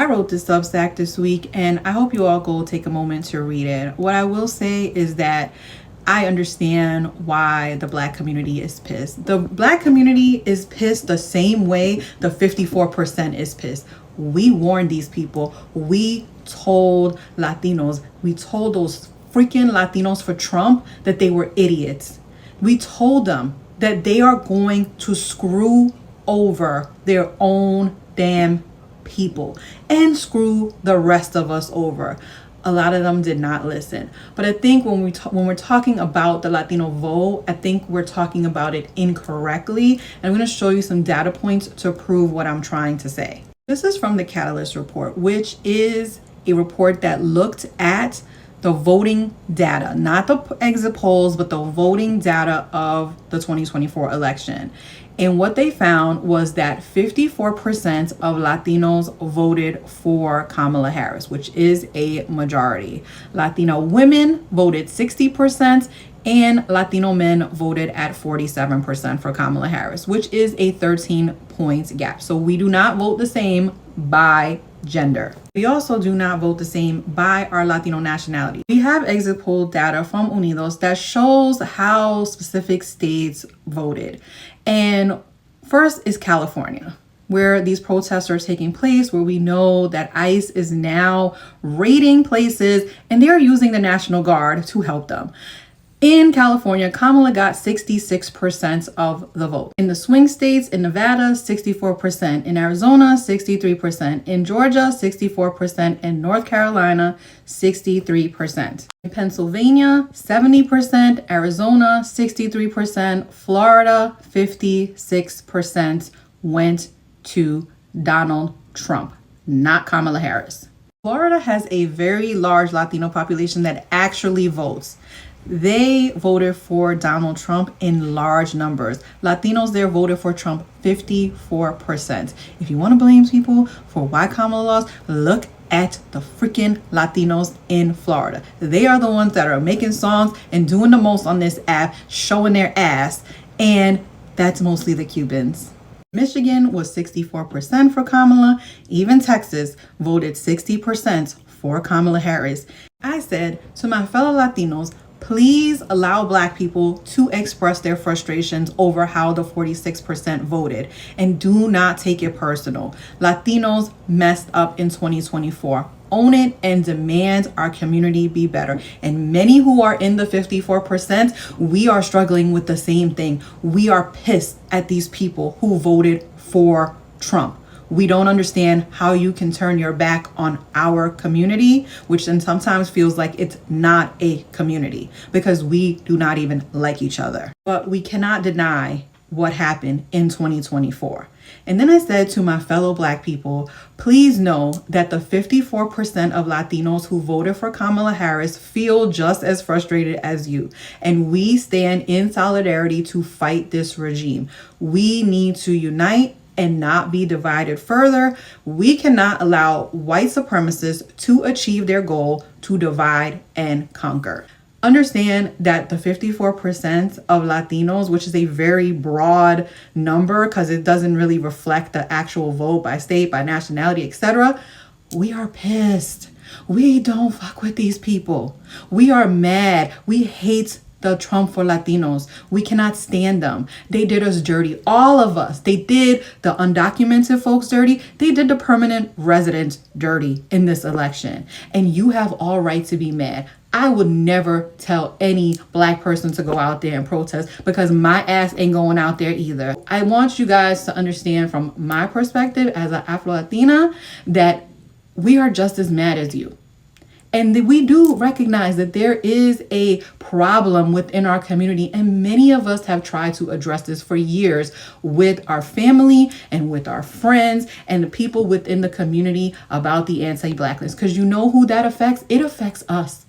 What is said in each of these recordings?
I wrote this Substack this week, and I hope you all go take a moment to read it. What I will say is that I understand why the Black community is pissed. The Black community is pissed the same way the 54% is pissed. We warned these people. We told Latinos, we told those freaking Latinos for Trump that they were idiots. We told them that they are going to screw over their own damn people and screw the rest of us over. A lot of them did not listen. But I think when we're talking about the Latino vote, I think we're talking about it incorrectly. And I'm going to show you some data points to prove what I'm trying to say. This is from the Catalyst report, which is a report that looked at the voting data, not the exit polls, but the voting data of the 2024 election. And what they found was that 54% of Latinos voted for Kamala Harris, which is a majority. Latino women voted 60%, and Latino men voted at 47% for Kamala Harris, which is a 13-point gap. So we do not vote the same by gender. We also do not vote the same by our Latino nationality. We have exit poll data from Unidos that shows how specific states voted. And first is California, where these protests are taking place, where we know that ICE is now raiding places and they're using the National Guard to help them. In California, Kamala got 66% of the vote. In the swing states, in Nevada, 64%. In Arizona, 63%. In Georgia, 64%. In North Carolina, 63%. In Pennsylvania, 70%. Arizona, 63%. Florida, 56% went to Donald Trump, not Kamala Harris. Florida has a very large Latino population that actually votes. They voted for Donald Trump in large numbers. Latinos there voted for Trump 54%. If you want to blame people for why Kamala lost, look at the freaking Latinos in Florida. They are the ones that are making songs and doing the most on this app, showing their ass, and that's mostly the Cubans. Michigan was 64% for Kamala. Even Texas voted 60% for Kamala Harris. I said to my fellow Latinos, please allow Black people to express their frustrations over how the 46% voted, and do not take it personal. Latinos messed up in 2024. Own it and demand our community be better. And many who are in the 54%, we are struggling with the same thing. We are pissed at these people who voted for Trump. We don't understand how you can turn your back on our community, which then sometimes feels like it's not a community because we do not even like each other. But we cannot deny what happened in 2024. And then I said to my fellow Black people, please know that the 54% of Latinos who voted for Kamala Harris feel just as frustrated as you. And we stand in solidarity to fight this regime. We need to unite and not be divided further. We cannot allow white supremacists to achieve their goal to divide and conquer. Understand that the 54% of Latinos, which is a very broad number because it doesn't really reflect the actual vote by state, by nationality, etc., we are pissed. We don't fuck with these people. We are mad. We hate the Trump for Latinos. We cannot stand them. They did us dirty. All of us. They did the undocumented folks dirty. They did the permanent residents dirty in this election. And you have all right to be mad. I would never tell any Black person to go out there and protest because my ass ain't going out there either. I want you guys to understand from my perspective as an Afro-Latina that we are just as mad as you. And we do recognize that there is a problem within our community, and many of us have tried to address this for years with our family and with our friends and the people within the community about the anti-Blackness. Because you know who that affects? It affects us.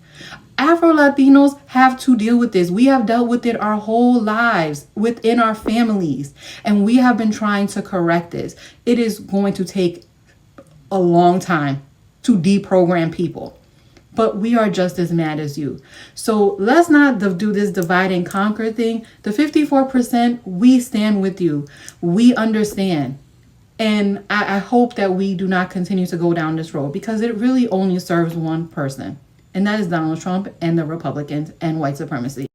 Afro-Latinos have to deal with this. We have dealt with it our whole lives within our families, and we have been trying to correct this. It is going to take a long time to deprogram people. But we are just as mad as you. So let's not do this divide and conquer thing. The 54%, we stand with you. We understand. And I hope that we do not continue to go down this road, because it really only serves one person, and that is Donald Trump and the Republicans and white supremacy.